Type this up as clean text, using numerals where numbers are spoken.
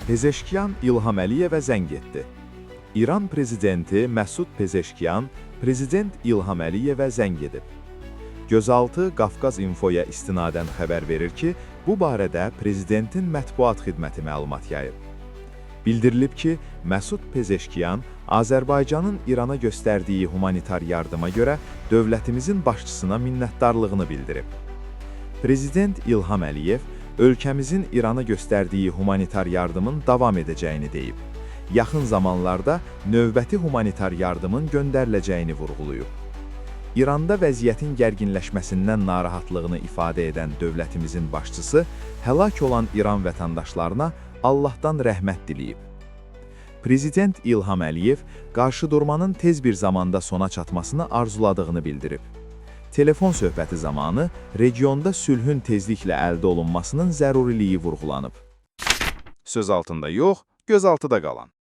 Pezeşkiyan İlham Əliyevə zəng etdi. İran prezidenti Məsud Pezeşkiyan prezident İlham Əliyevə zəng edib. Gözaltı Qafqaz İnfoya istinadən xəbər verir ki, bu barədə prezidentin mətbuat xidməti məlumat yayıb. Bildirilib ki, Məsud Pezeşkiyan Azərbaycanın İrana göstərdiyi humanitar yardıma görə dövlətimizin başçısına minnətdarlığını bildirib. Prezident İlham Əliyev ölkəmizin İrana göstərdiyi humanitar yardımın davam edəcəyini deyib. Yaxın zamanlarda növbəti humanitar yardımın göndəriləcəyini vurğulayıb. İranda vəziyyətin gərginləşməsindən narahatlığını ifadə edən dövlətimizin başçısı həlak olan İran vətəndaşlarına Allahdan rəhmət diləyib. Prezident İlham Əliyev qarşıdurmanın tez bir zamanda sona çatmasını arzuladığını bildirib. Telefon söhbəti zamanı regionda sülhün tezliklə əldə olunmasının zəruriliyi vurğulanıb. Söz altında yox, göz altıda qalan.